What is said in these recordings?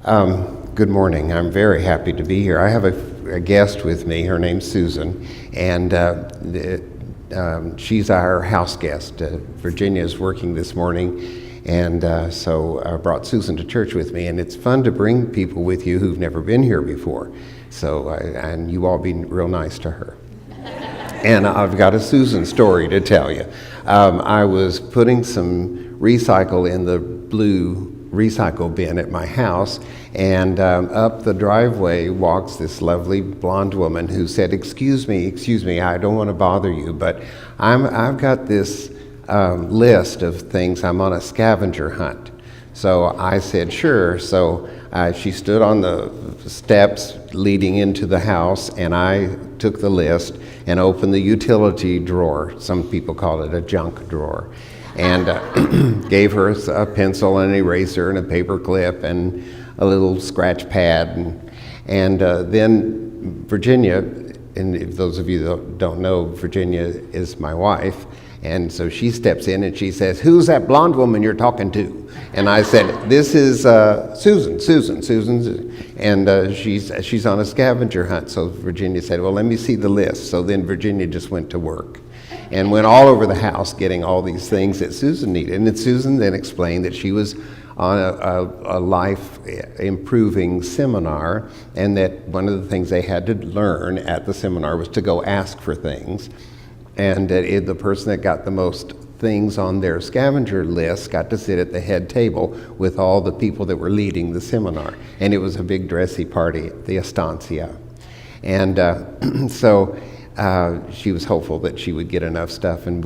Good morning. I'm very happy to be here. I have a guest with me. Her name's Susan, and she's our house guest. Virginia is working this morning, and so I brought Susan to church with me, and it's fun to bring people with you who've never been here before. So, and you all be real nice to her. And I've got a Susan story to tell you. I was putting some recycle in the blue recycle bin at my house, and up the driveway walks this lovely blonde woman who said, excuse me, I don't want to bother you, but I've got this list of things. I'm on a scavenger hunt. So I said, sure. So she stood on the steps leading into the house, and I took the list and opened the utility drawer. Some people call it a junk drawer. And gave her a pencil and an eraser and a paper clip and a little scratch pad. And then Virginia, and if those of you that don't know, Virginia is my wife. And so she steps in and she says, who's that blonde woman you're talking to? And I said, this is Susan. And she's on a scavenger hunt. So Virginia said, well, let me see the list. So then Virginia just went to work and went all over the house getting all these things that Susan needed. And then Susan then explained that she was on a life-improving seminar, and that one of the things they had to learn at the seminar was to go ask for things. And that the person that got the most things on their scavenger list got to sit at the head table with all the people that were leading the seminar. And it was a big dressy party at the Estancia. And so she was hopeful that she would get enough stuff, and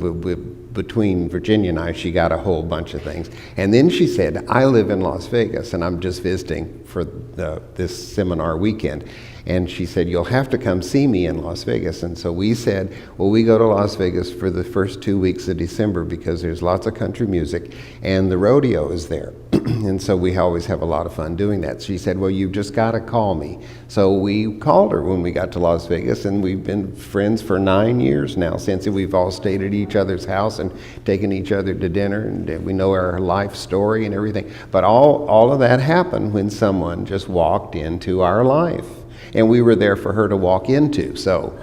between Virginia and I, she got a whole bunch of things. And then she said, I live in Las Vegas, and I'm just visiting for this seminar weekend. And she said, you'll have to come see me in Las Vegas. And so we said, well, we go to Las Vegas for the first 2 weeks of December because there's lots of country music, and the rodeo is there. And so we always have a lot of fun doing that. She said, well, you've just got to call me. So we called her when we got to Las Vegas, and we've been friends for 9 years now, since we've all stayed at each other's house and taken each other to dinner, and we know our life story and everything. But all of that happened when someone just walked into our life, and we were there for her to walk into. So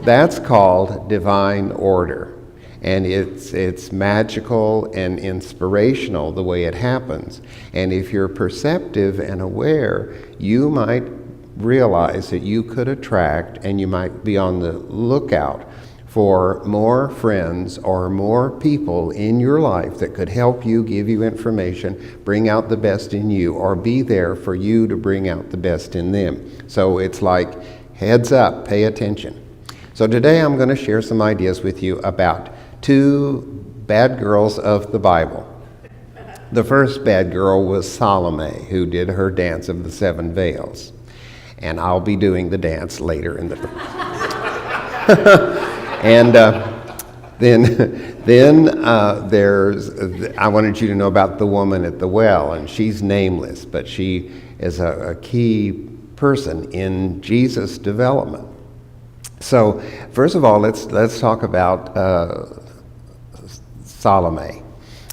that's called divine order. And it's magical and inspirational the way it happens. And if you're perceptive and aware, you might realize that you could attract, and you might be on the lookout for more friends or more people in your life that could help you, give you information, bring out the best in you, or be there for you to bring out the best in them. So it's like, heads up, pay attention. So today I'm going to share some ideas with you about 2 bad girls of the Bible. The first bad girl was Salome, who did her dance of the 7 veils. And I'll be doing the dance later in the And then I wanted you to know about the woman at the well, and she's nameless, but she is a key person in Jesus' development. So first of all, let's talk about Salome.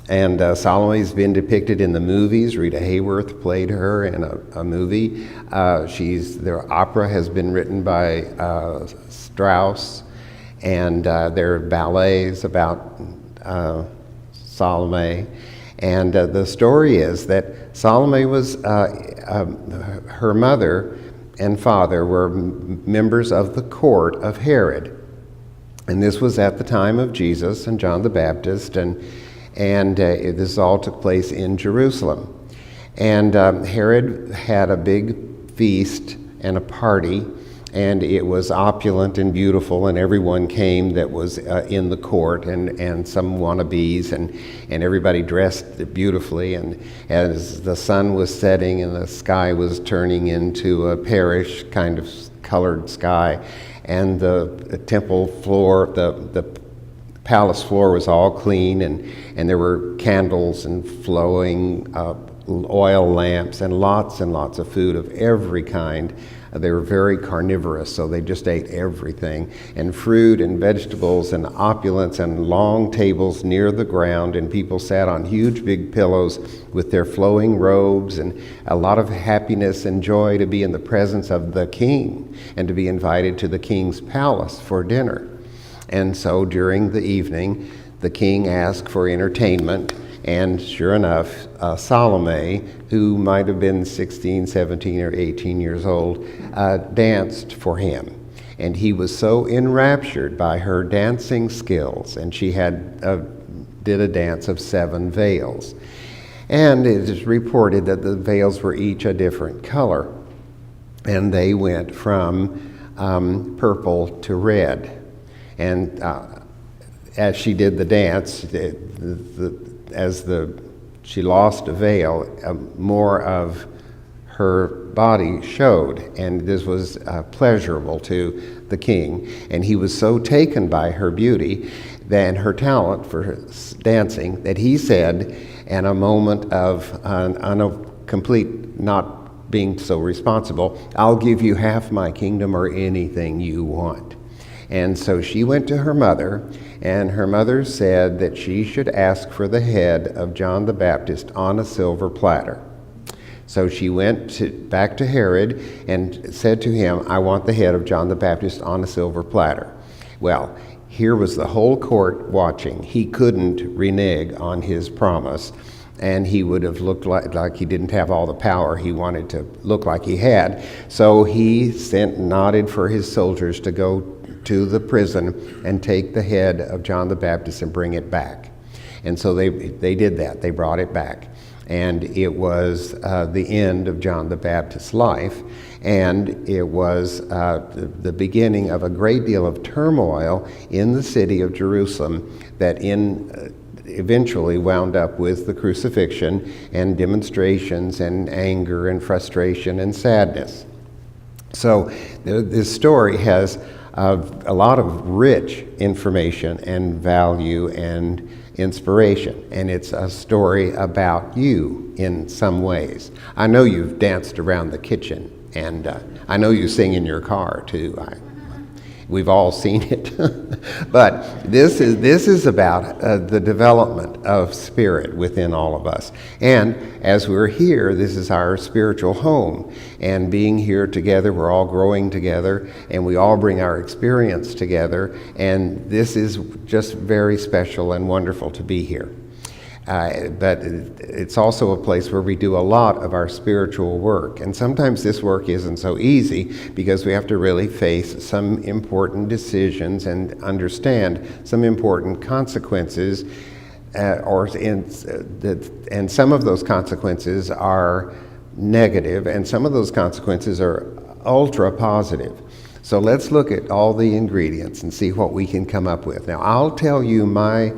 And Salome's been depicted in the movies. Rita Hayworth played her in a movie. Their opera has been written by Strauss, and there are ballets about Salome. And the story is that Salome was, her mother and father were members of the court of Herod. And this was at the time of Jesus and John the Baptist, and this all took place in Jerusalem. And Herod had a big feast and a party, and it was opulent and beautiful, and everyone came that was in the court, and some wannabes, and everybody dressed beautifully. And as the sun was setting and the sky was turning into a parish kind of colored sky, and the temple floor, the palace floor was all clean, and there were candles and flowing oil lamps and lots of food of every kind. They were very carnivorous, so they just ate everything, and fruit and vegetables and opulence, and long tables near the ground, and people sat on huge big pillows with their flowing robes, and a lot of happiness and joy to be in the presence of the king and to be invited to the king's palace for dinner. And so during the evening, the king asked for entertainment, and sure enough, Salome, who might have been 16, 17, or 18 years old, danced for him. And he was so enraptured by her dancing skills, and she did a dance of 7 veils. And it is reported that the veils were each a different color, and they went from purple to red. And as she did the dance, she lost a veil, more of her body showed, and this was pleasurable to the king. And he was so taken by her beauty and her talent for dancing that he said, in a moment of complete not being so responsible, "I'll give you half my kingdom or anything you want." And so she went to her mother, and her mother said that she should ask for the head of John the Baptist on a silver platter. So she went back to Herod and said to him, "I want the head of John the Baptist on a silver platter." Well, here was the whole court watching. He couldn't renege on his promise, and he would have looked like he didn't have all the power he wanted to look like he had. So he nodded for his soldiers to go to the prison and take the head of John the Baptist and bring it back. And so they did that. They brought it back. And it was the end of John the Baptist's life. And it was the beginning of a great deal of turmoil in the city of Jerusalem that eventually wound up with the crucifixion and demonstrations and anger and frustration and sadness. So this story has a lot of rich information and value and inspiration, and it's a story about you in some ways. I know you've danced around the kitchen, and I know you sing in your car too. We've all seen it. But this is about the development of spirit within all of us. And as we're here, this is our spiritual home. And being here together, we're all growing together, and we all bring our experience together. And this is just very special and wonderful to be here. But it's also a place where we do a lot of our spiritual work. And sometimes this work isn't so easy because we have to really face some important decisions and understand some important consequences. And some of those consequences are negative, and some of those consequences are ultra positive. So let's look at all the ingredients and see what we can come up with. Now, I'll tell you my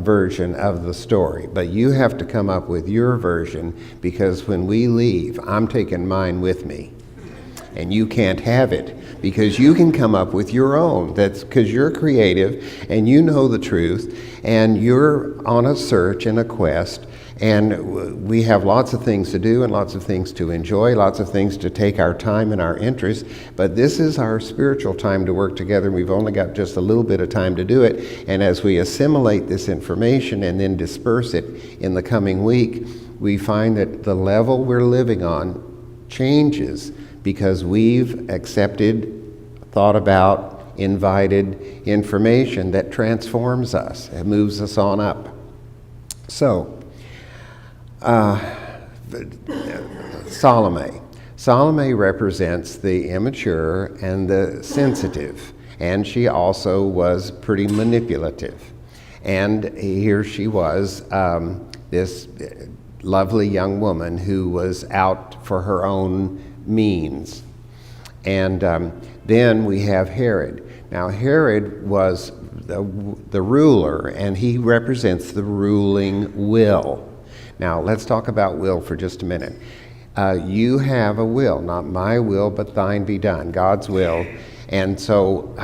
version of the story, but you have to come up with your version, because when we leave, I'm taking mine with me. And you can't have it, because you can come up with your own. That's because you're creative and you know the truth, and you're on a search and a quest. And we have lots of things to do and lots of things to enjoy, lots of things to take our time and our interest. But this is our spiritual time to work together. We've only got just a little bit of time to do it. And as we assimilate this information and then disperse it in the coming week, we find that the level we're living on changes because we've accepted, thought about, invited information that transforms us and moves us on up. So, Salome represents the immature and the sensitive, and she also was pretty manipulative. And here she was, this lovely young woman who was out for her own means. And then we have Herod. Now, Herod was the ruler, and he represents the ruling will. Now, let's talk about will for just a minute. You have a will, not my will, but thine be done, God's will. And so,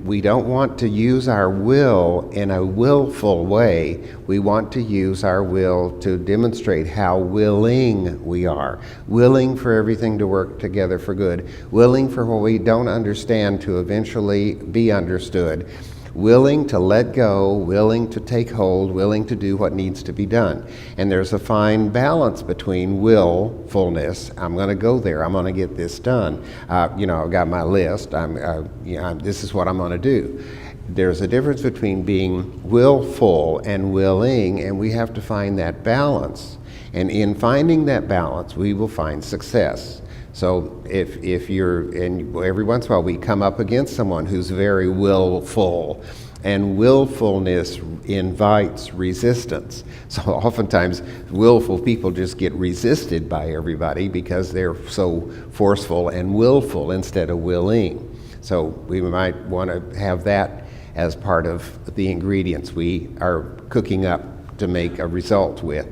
we don't want to use our will in a willful way. We want to use our will to demonstrate how willing we are. Willing for everything to work together for good. Willing for what we don't understand to eventually be understood. Willing to let go, willing to take hold, willing to do what needs to be done. And there's a fine balance between willfulness. I'm going to go there. I'm going to get this done. I've got my list. This is what I'm going to do. There's a difference between being willful and willing, and we have to find that balance. And in finding that balance, we will find success. So if you're, and every once in a while we come up against someone who's very willful, and willfulness invites resistance. So oftentimes willful people just get resisted by everybody because they're so forceful and willful instead of willing. So we might want to have that as part of the ingredients we are cooking up to make a result with.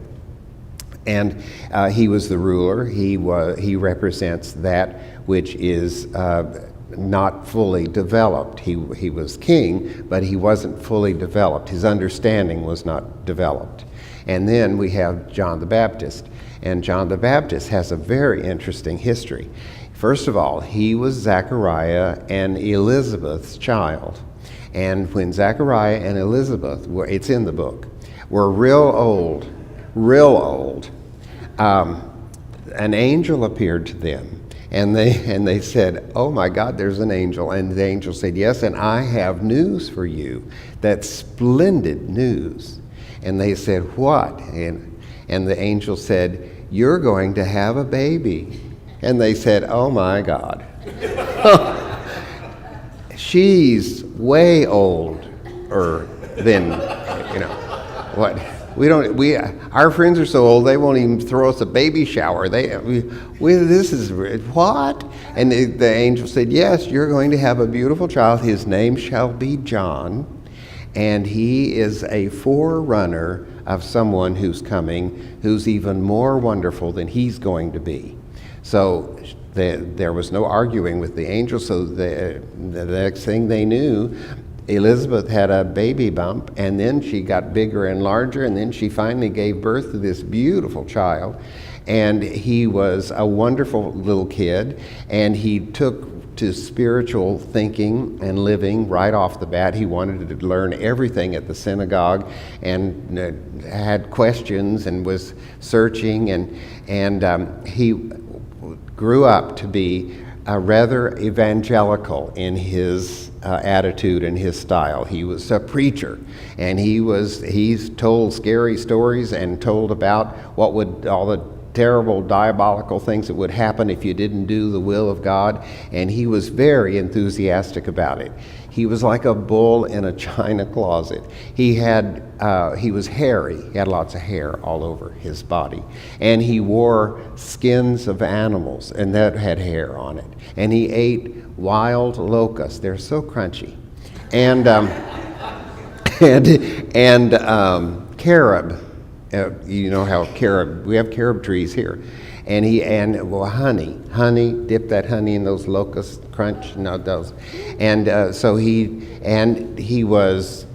And he was the ruler. He represents that which is not fully developed. He was king, but he wasn't fully developed. His understanding was not developed. And then we have John the Baptist. And John the Baptist has a very interesting history. First of all, he was Zechariah and Elizabeth's child. And when Zechariah and Elizabeth it's in the book, were real old, an angel appeared to them, and they said, "Oh my God, there's an angel." And the angel said, "Yes, and I have news for you. That's splendid news." And they said, "What?" And the angel said, "You're going to have a baby." And they said, "Oh my God." She's way older than, what? Our friends are so old they won't even throw us a baby shower. This is what? And the angel said, "Yes, you're going to have a beautiful child. His name shall be John, and he is a forerunner of someone who's coming, who's even more wonderful than he's going to be." So there was no arguing with the angel. So the next thing they knew, Elizabeth had a baby bump, and then she got bigger and larger, and then she finally gave birth to this beautiful child. And he was a wonderful little kid, and he took to spiritual thinking and living right off the bat. He wanted to learn everything at the synagogue, and had questions and was searching, and he grew up to be rather evangelical in his attitude and his style. He was a preacher, and he's told scary stories and told about what would all the terrible diabolical things that would happen if you didn't do the will of God, and he was very enthusiastic about it. He was like a bull in a china closet. He was hairy. He had lots of hair all over his body. And he wore skins of animals, and that had hair on it. And he ate wild locusts. They're so crunchy. And carob. You know how we have carob trees here. Honey, dip that honey in those locusts, crunch, those. And so he was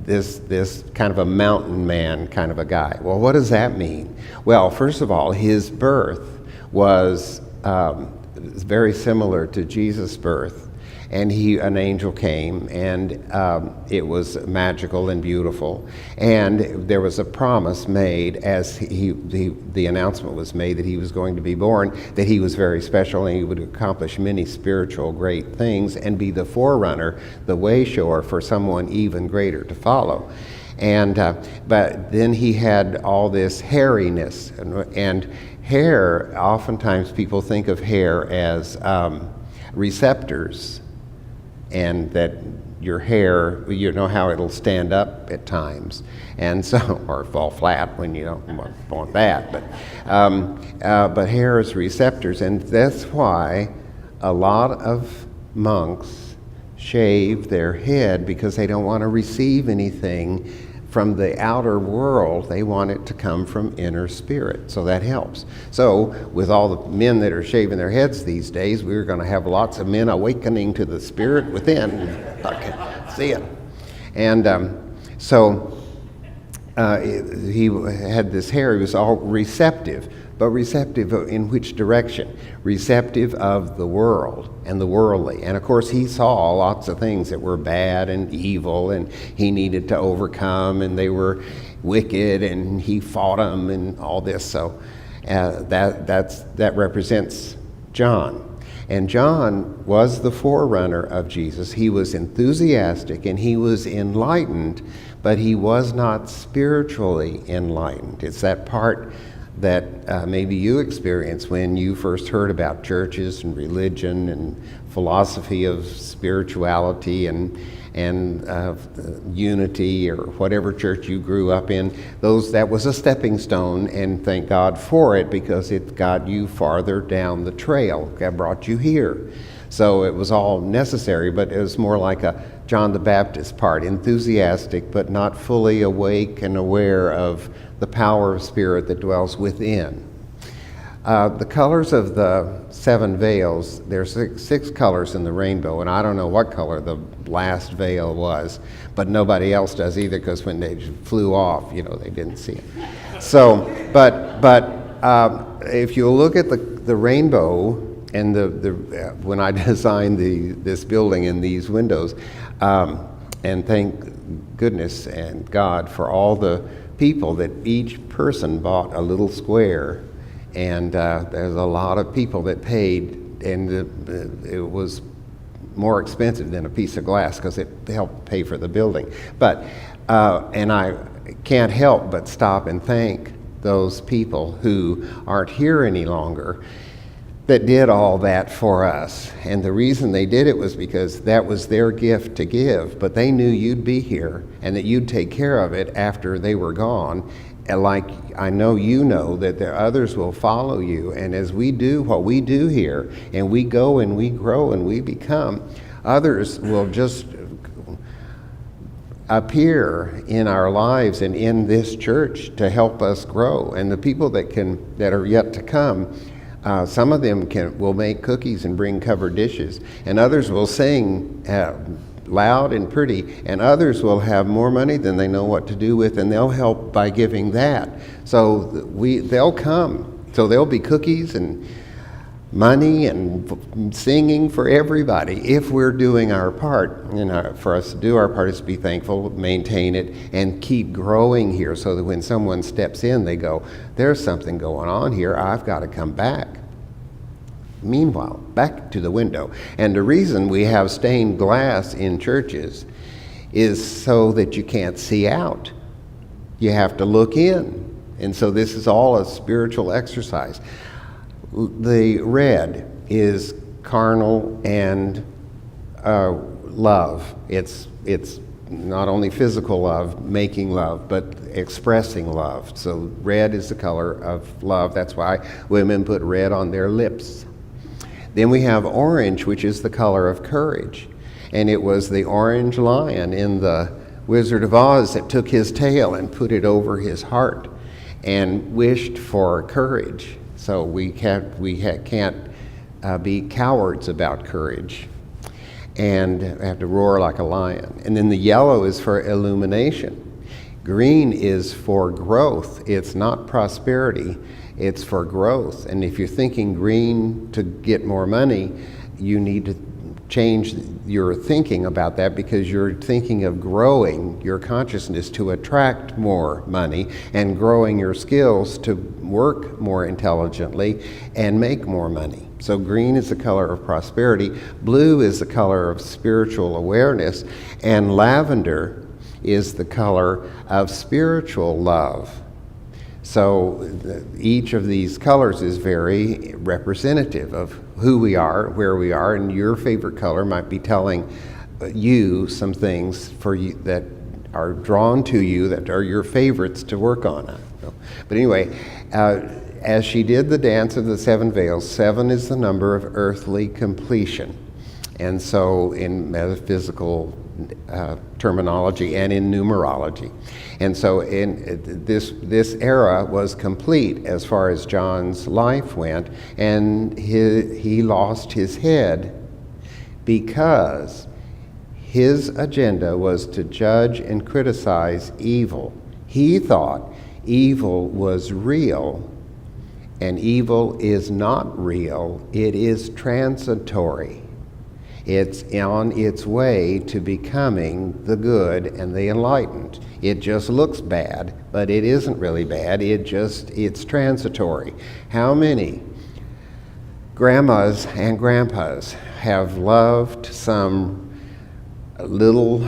this kind of a mountain man kind of a guy. Well, what does that mean? Well, first of all, his birth was very similar to Jesus' birth. And an angel came, and it was magical and beautiful. And there was a promise made as the announcement was made that he was going to be born, that he was very special and he would accomplish many spiritual great things and be the forerunner, the way shower for someone even greater to follow. And but then he had all this hairiness, and hair. Oftentimes people think of hair as receptors. And that your hair, you know how it'll stand up at times, and so, or fall flat when you don't want that. But hair is receptors, and that's why a lot of monks shave their head, because they don't want to receive anything from the outer world. They want it to come from inner spirit. So that helps. So with all the men that are shaving their heads these days, we're going to have lots of men awakening to the spirit within. I can see it. And he had this hair. He was all receptive. But receptive in which direction? Receptive of the world and the worldly. And of course, he saw lots of things that were bad and evil, and he needed to overcome, and they were wicked, and he fought them and all this. So that represents John. And John was the forerunner of Jesus. He was enthusiastic and he was enlightened, but he was not spiritually enlightened. It's that part that maybe you experienced when you first heard about churches and religion and philosophy of spirituality and unity, or whatever church you grew up in. That was a stepping stone, and thank God for it, because it got you farther down the trail. God brought you here. So it was all necessary, but it was more like a John the Baptist part, enthusiastic but not fully awake and aware of the power of spirit that dwells within. The colors of the 7 veils, there's six colors in the rainbow, and I don't know what color the last veil was, but nobody else does either, because when they flew off, they didn't see it. So, but if you look at the rainbow, and when I designed this building and these windows, and thank goodness and God for all the people that each person bought a little square, and there's a lot of people that paid, and it was more expensive than a piece of glass because it helped pay for the building. But and I can't help but stop and thank those people who aren't here any longer that did all that for us. And the reason they did it was because that was their gift to give, but they knew you'd be here and that you'd take care of it after they were gone. And like I know you know that there others will follow you, and as we do what we do here, and we go and we grow and we become, others will just appear in our lives and in this church to help us grow. And the people that are yet to come, some of them will make cookies and bring covered dishes, and others will sing loud and pretty, and others will have more money than they know what to do with, and they'll help by giving that. So they'll come. So there'll be cookies and money and singing for everybody if we're doing our part. For us to do our part is to be thankful, maintain it, and keep growing here, so that when someone steps in, they go, there's something going on here, I've got to come back. Meanwhile, back to the window. And the reason we have stained glass in churches is so that you can't see out. You have to look in. And so this is all a spiritual exercise. The red is carnal and love. It's not only physical love, making love, but expressing love. So red is the color of love. That's why women put red on their lips. Then we have orange, which is the color of courage. And it was the orange lion in the Wizard of Oz that took his tail and put it over his heart and wished for courage. So we can't be cowards about courage, and have to roar like a lion. And then the yellow is for illumination. Green is for growth. It's not prosperity, it's for growth. And if you're thinking green to get more money, you need to change your thinking about that, because you're thinking of growing your consciousness to attract more money and growing your skills to work more intelligently and make more money. So green is the color of prosperity, blue is the color of spiritual awareness, and lavender is the color of spiritual love. So each of these colors is very representative of who we are, where we are, and your favorite color might be telling you some things for you that are drawn to you, that are your favorites to work on. But anyway, as she did the dance of the 7 veils, 7 is the number of earthly completion. And so in metaphysical terminology and in numerology. And so in this era was complete as far as John's life went, and he lost his head because his agenda was to judge and criticize evil. He thought evil was real, and evil is not real. It is transitory. It's on its way to becoming the good and the enlightened. It just looks bad, but it isn't really bad. It's transitory. How many grandmas and grandpas have loved some little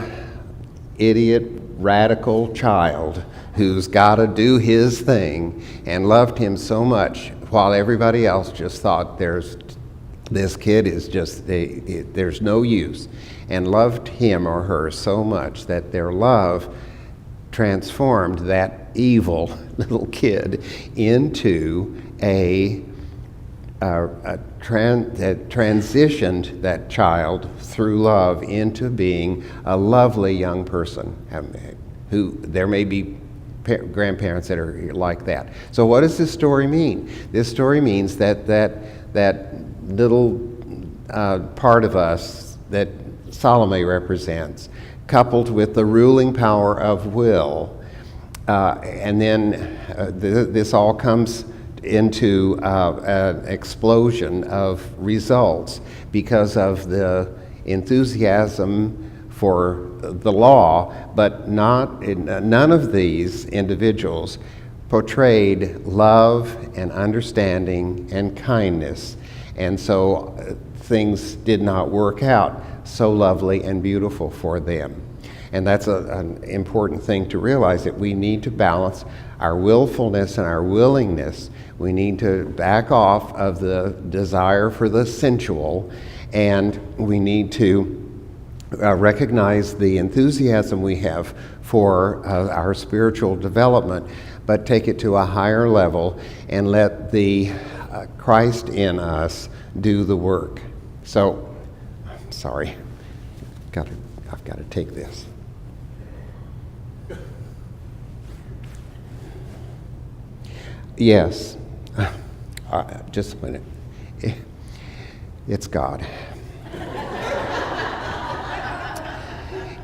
idiot radical child who's got to do his thing and loved him so much while everybody else just thought this kid is just, there's no use, and loved him or her so much that their love transformed that evil little kid into transitioned that child through love into being a lovely young person, who there may be grandparents that are like that. So what does this story mean? This story means that little part of us that Salome represents, coupled with the ruling power of will, and then this all comes into an explosion of results because of the enthusiasm for the law, but none of these individuals portrayed love and understanding and kindness, and so things did not work out so lovely and beautiful for them. And that's an important thing to realize, that we need to balance our willfulness and our willingness. We need to back off of the desire for the sensual, and we need to recognize the enthusiasm we have for our spiritual development, but take it to a higher level and let the Christ in us do the work. So, sorry, I've got to take this. Yes, just a minute. It's God.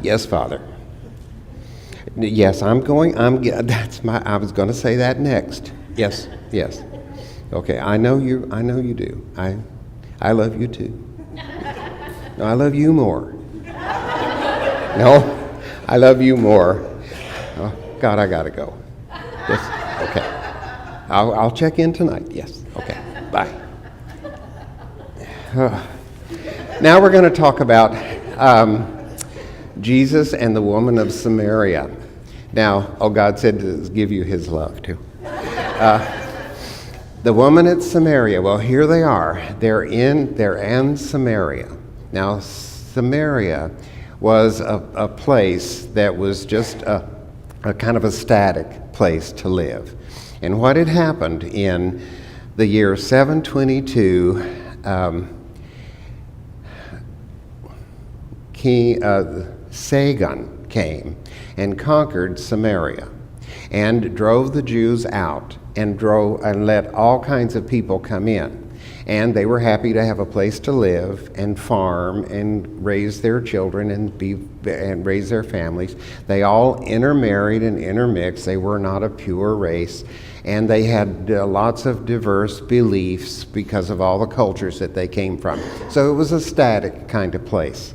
Yes, Father. Yes, I was going to say that next. Yes. Okay, I know you do. I love you too. No, I love you more. No, I love you more. Oh, God, I gotta go. Yes, okay. I'll check in tonight. Yes, okay. Bye. Now we're going to talk about Jesus and the woman of Samaria. Now, God said to give you his love too. The woman at Samaria, well, here they are. They're in Samaria. Now, Samaria was a place that was just a kind of a static place to live. And what had happened in the year 722, Cajon came and conquered Samaria and drove the Jews out and let all kinds of people come in. And they were happy to have a place to live and farm and raise their children and raise their families. They all intermarried and intermixed. They were not a pure race. And they had lots of diverse beliefs because of all the cultures that they came from. So it was a static kind of place.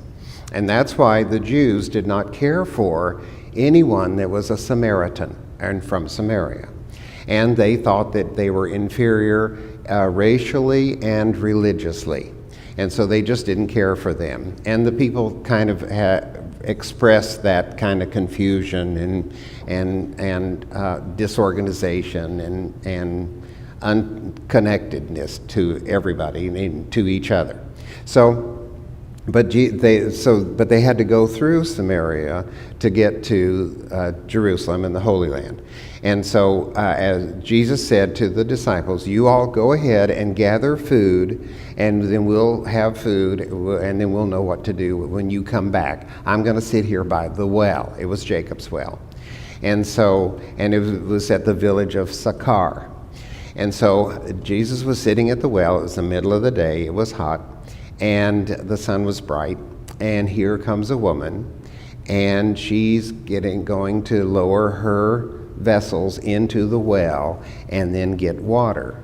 And that's why the Jews did not care for anyone that was a Samaritan and from Samaria. And they thought that they were inferior racially and religiously. And so they just didn't care for them. And the people kind of expressed that kind of confusion and disorganization and unconnectedness to everybody and to each other. So But they had to go through Samaria to get to Jerusalem and the Holy Land. And so as Jesus said to the disciples, you all go ahead and gather food, and then we'll have food, and then we'll know what to do when you come back. I'm going to sit here by the well. It was Jacob's well. And it was at the village of Sychar. And so Jesus was sitting at the well. It was the middle of the day. It was hot, and the sun was bright. And here comes a woman, and she's going to lower her vessels into the well and then get water.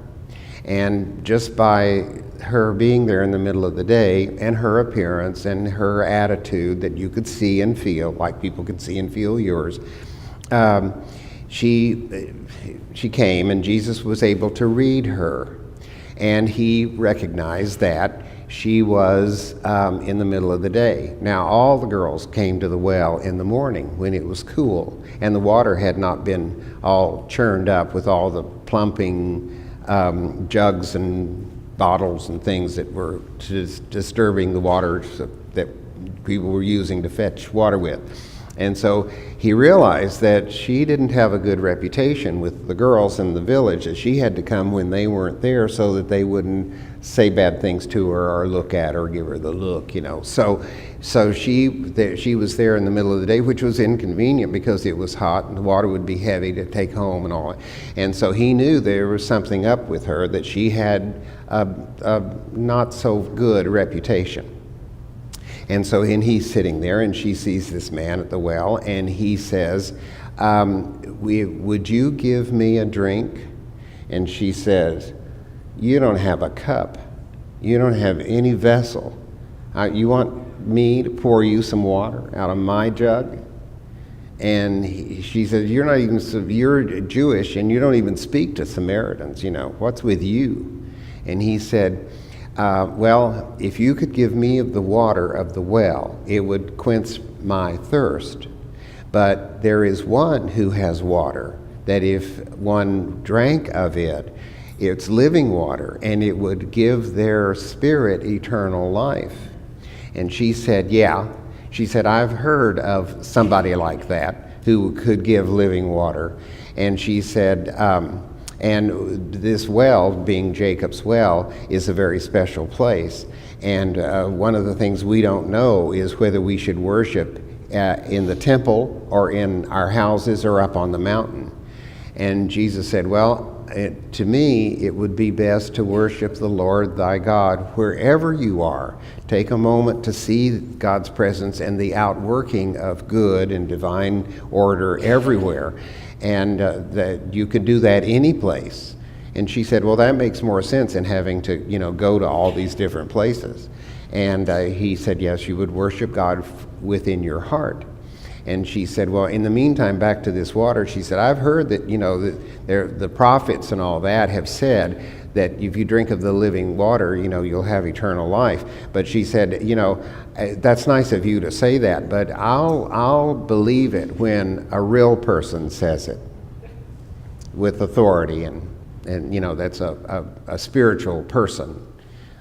And just by her being there in the middle of the day, and her appearance and her attitude that you could see and feel, like people could see and feel yours, she came, and Jesus was able to read her, and he recognized that she was in the middle of the day. Now, all the girls came to the well in the morning when it was cool, and the water had not been all churned up with all the plumping jugs and bottles and things that were disturbing the water that people were using to fetch water with. And so he realized that she didn't have a good reputation with the girls in the village, that she had to come when they weren't there so that they wouldn't say bad things to her or look at her or give her the look, you know. So she was there in the middle of the day, which was inconvenient because it was hot and the water would be heavy to take home and all. And so he knew there was something up with her, that she had a not so good reputation. And so he's sitting there, and she sees this man at the well, and he says, would you give me a drink? And she says, you don't have a cup. You don't have any vessel. You want me to pour you some water out of my jug? And she says, you're Jewish, and you don't even speak to Samaritans, you know. What's with you? And he said, well, if you could give me of the water of the well, it would quench my thirst. But there is one who has water, that if one drank of it, it's living water, and it would give their spirit eternal life. And she said, yeah. She said, I've heard of somebody like that who could give living water. And she said, and this well, being Jacob's well, is a very special place. And one of the things we don't know is whether we should worship in the temple or in our houses or up on the mountain. And Jesus said, well, to me, it would be best to worship the Lord thy God wherever you are. Take a moment to see God's presence and the outworking of good and divine order everywhere. And that you could do that any place. And she said, well, that makes more sense than having to, go to all these different places. And he said, yes, you would worship God within your heart. And she said, well, in the meantime, back to this water, she said, I've heard that, the prophets and all that have said that if you drink of the living water, you'll have eternal life. But she said, that's nice of you to say that, but I'll believe it when a real person says it with authority, and that's a spiritual person.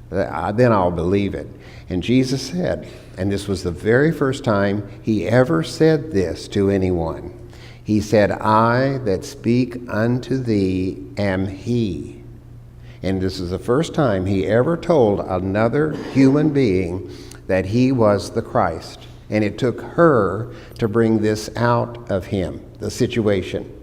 Then I'll believe it. And Jesus said, and this was the very first time he ever said this to anyone, he said, I that speak unto thee am he. And this is the first time he ever told another human being that he was the Christ. And it took her to bring this out of him, the situation.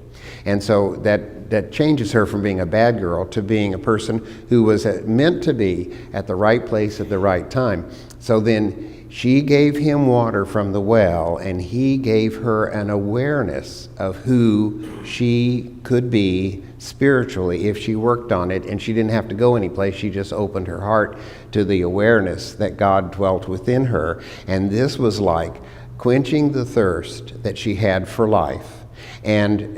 And so that changes her from being a bad girl to being a person who was meant to be at the right place at the right time. So then she gave him water from the well, and he gave her an awareness of who she could be spiritually if she worked on it, and she didn't have to go anyplace. She just opened her heart to the awareness that God dwelt within her. And this was like quenching the thirst that she had for life. And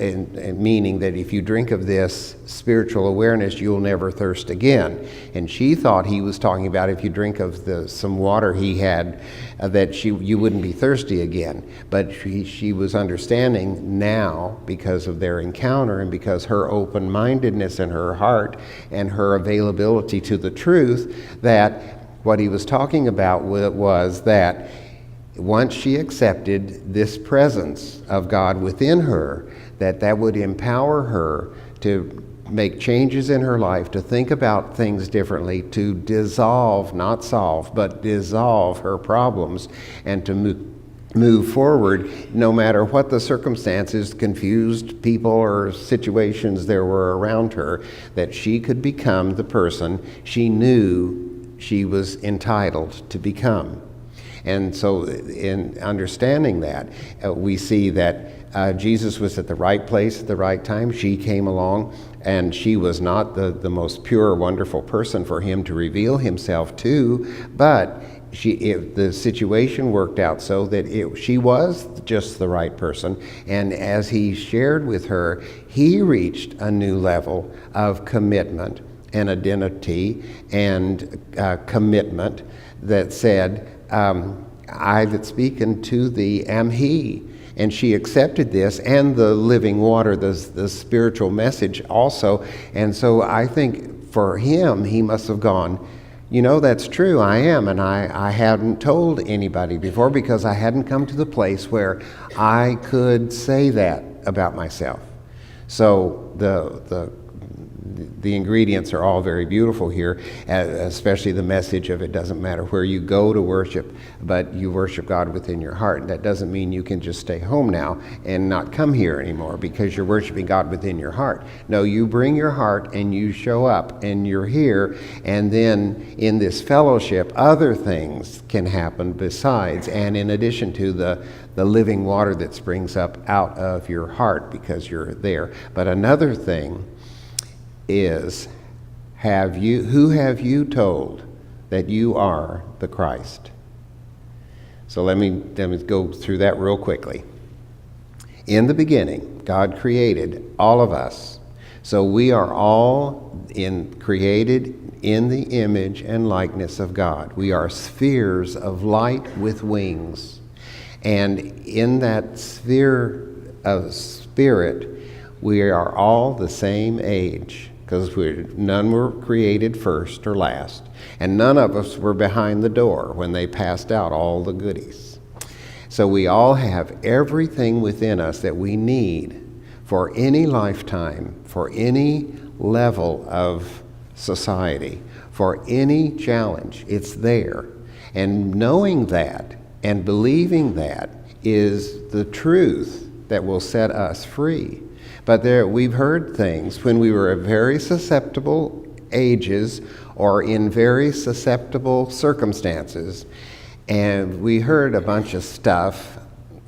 meaning that if you drink of this spiritual awareness, you'll never thirst again. And she thought he was talking about if you drink of some water he had, that you wouldn't be thirsty again. But she was understanding now, because of their encounter and because her open-mindedness in her heart and her availability to the truth, that What he was talking about was that once she accepted this presence of God within her, that would empower her to make changes in her life, to think about things differently, to dissolve, not solve, but dissolve her problems, and to move forward no matter what the circumstances, confused people or situations there were around her, that she could become the person she knew she was entitled to become. And so in understanding that, we see that Jesus was at the right place at the right time. She came along, and she was not the most pure, wonderful person for him to reveal himself to, but the situation worked out so that she was just the right person. And as he shared with her, he reached a new level of commitment and identity and commitment that said, I that speak unto thee am he. And she accepted this and the living water, the spiritual message also. And so I think for him, he must have gone, that's true, I am. And I hadn't told anybody before because I hadn't come to the place where I could say that about myself. So the ingredients are all very beautiful here, especially the message of it doesn't matter where you go to worship, but you worship God within your heart. That doesn't mean you can just stay home now and not come here anymore because you're worshiping God within your heart. No, you bring your heart and you show up and you're here, and then in this fellowship, other things can happen besides and in addition to the living water that springs up out of your heart because you're there. But another thing is, who have you told that you are the Christ? So let me go through that real quickly. In the beginning, God created all of us. So we are all created in the image and likeness of God. We are spheres of light with wings. And in that sphere of spirit, we are all the same age, because none were created first or last, and none of us were behind the door when they passed out all the goodies. So we all have everything within us that we need for any lifetime, for any level of society, for any challenge. It's there. And knowing that and believing that is the truth that will set us free. But we've heard things when we were at very susceptible ages or in very susceptible circumstances, and we heard a bunch of stuff,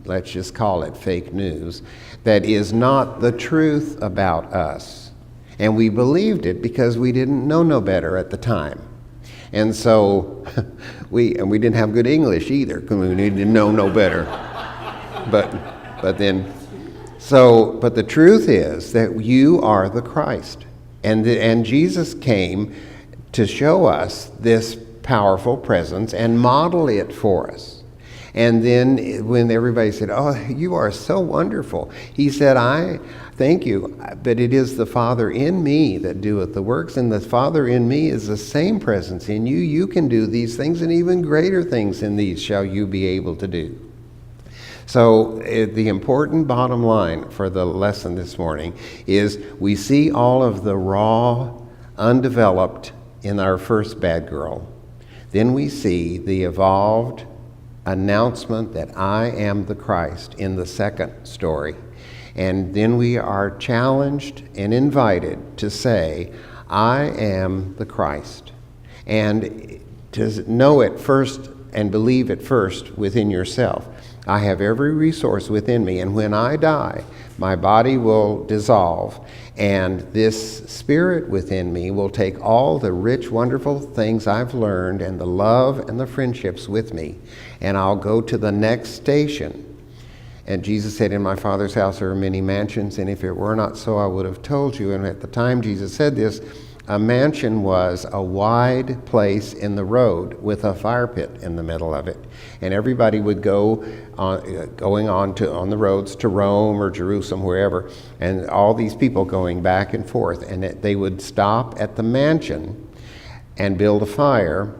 let's just call it fake news, that is not the truth about us. And we believed it because we didn't know no better at the time. And so we didn't have good English either because we needed to know no better. But the truth is that you are the Christ. And Jesus came to show us this powerful presence and model it for us. And then when everybody said, "Oh, you are so wonderful," he said, "I thank you, but it is the Father in me that doeth the works, and the Father in me is the same presence in you. You can do these things, and even greater things than these shall you be able to do." So the important bottom line for the lesson this morning is we see all of the raw, undeveloped in our first bad girl. Then we see the evolved announcement that I am the Christ in the second story. And then we are challenged and invited to say, I am the Christ. And to know it first and believe it first within yourself. I have every resource within me, and when I die, my body will dissolve, and this spirit within me will take all the rich, wonderful things I've learned and the love and the friendships with me, and I'll go to the next station. And Jesus said, in my Father's house there are many mansions, and if it were not so, I would have told you. And at the time Jesus said this, a mansion was a wide place in the road with a fire pit in the middle of it. And everybody would go on the roads to Rome or Jerusalem, wherever, and all these people going back and forth. And they would stop at the mansion and build a fire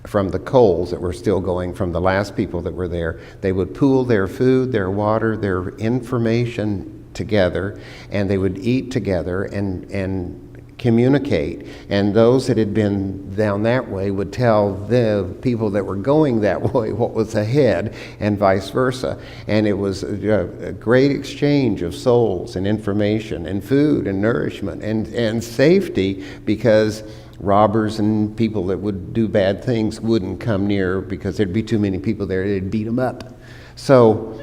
from the coals that were still going from the last people that were there. They would pool their food, their water, their information together, and they would eat together and communicate. And those that had been down that way would tell the people that were going that way what was ahead, and vice versa. And it was a great exchange of souls and information and food and nourishment and safety, because robbers and people that would do bad things wouldn't come near, because there'd be too many people there. They'd beat them up. So,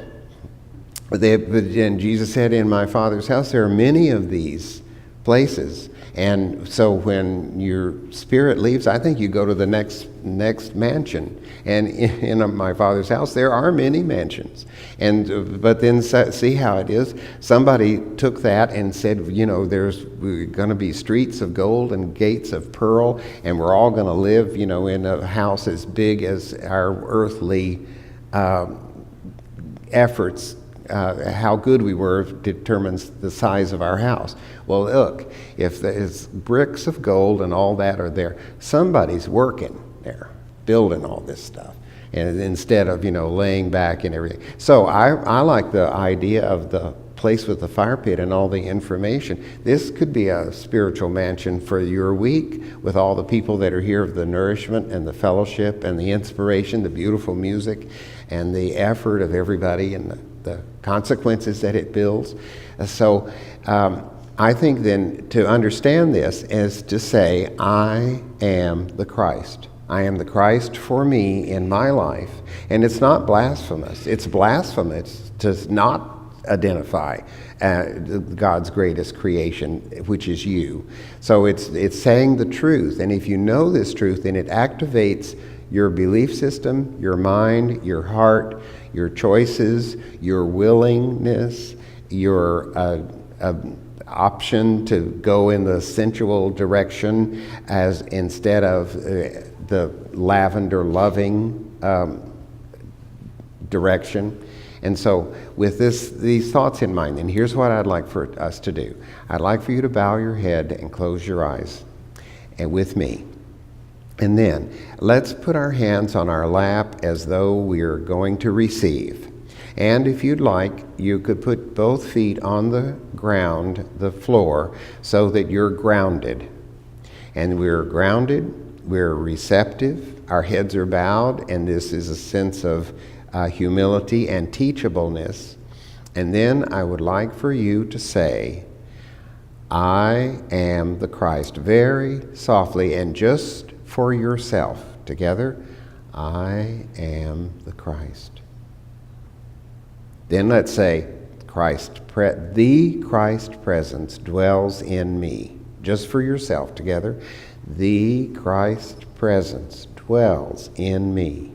and Jesus said, in my Father's house there are many of these places. And so when your spirit leaves, I think you go to the next mansion. And in my Father's house there are many mansions. And but then see how it is. Somebody took that and said, there's going to be streets of gold and gates of pearl, and we're all going to live, in a house as big as our earthly efforts. How good we were determines the size of our house. Well, look, if there's bricks of gold and all that are there, somebody's working there, building all this stuff, and instead of laying back and everything. So I like the idea of the place with the fire pit and all the information. This could be a spiritual mansion for your week, with all the people that are here, of the nourishment and the fellowship and the inspiration, the beautiful music, and the effort of everybody, and the consequences that it builds. So I think then to understand this is to say, I am the Christ. I am the Christ for me in my life. And it's not blasphemous. It's blasphemous to not identify God's greatest creation, which is you. So it's saying the truth. And if you know this truth, then it activates your belief system, your mind, your heart, your choices, your willingness, your option to go in the sensual direction as instead of the lavender loving direction. And so with these thoughts in mind, and here's what I'd like for us to do. I'd like for you to bow your head and close your eyes and with me. And then let's put our hands on our lap as though we're going to receive. And if you'd like, you could put both feet on the ground, the floor, so that you're grounded. And we're grounded, we're receptive, our heads are bowed, and this is a sense of humility and teachableness. And then I would like for you to say, I am the Christ, very softly and just for yourself. Together, I am the Christ. Then let's say, the Christ presence dwells in me. Just for yourself, together. The Christ presence dwells in me.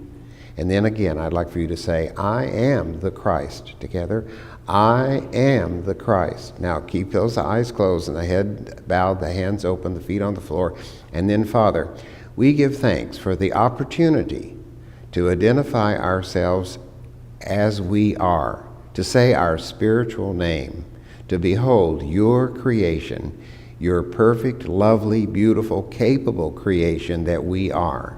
And then again, I'd like for you to say, I am the Christ. Together, I am the Christ. Now keep those eyes closed and the head bowed, the hands open, the feet on the floor. And then, Father, we give thanks for the opportunity to identify ourselves as we are, to say our spiritual name, to behold your creation, your perfect, lovely, beautiful, capable creation that we are.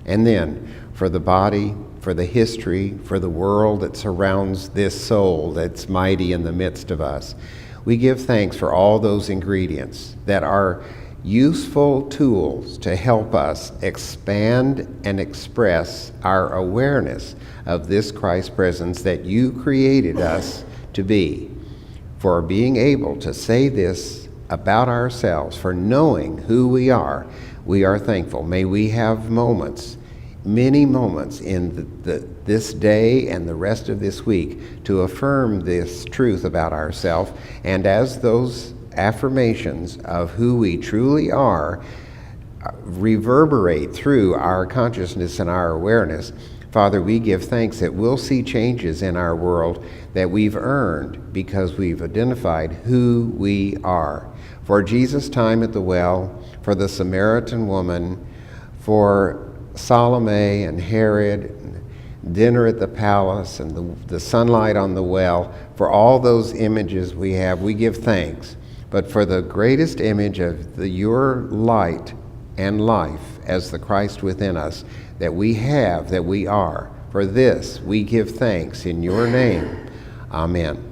And then for the body, for the history, for the world that surrounds this soul that's mighty in the midst of us, we give thanks for all those ingredients that are useful tools to help us expand and express our awareness of this Christ presence that you created us to be. For being able to say this about ourselves, for knowing who we are thankful. May we have moments, many moments in this day and the rest of this week to affirm this truth about ourselves, and as those affirmations of who we truly are reverberate through our consciousness and our awareness, Father, we give thanks that we'll see changes in our world that we've earned because we've identified who we are. For Jesus' time at the well, for the Samaritan woman, for Salome and Herod, and dinner at the palace, and the sunlight on the well, for all those images we have, we give thanks. But for the greatest image of your light and life as the Christ within us, that we have, that we are. For this we give thanks in your name. Amen.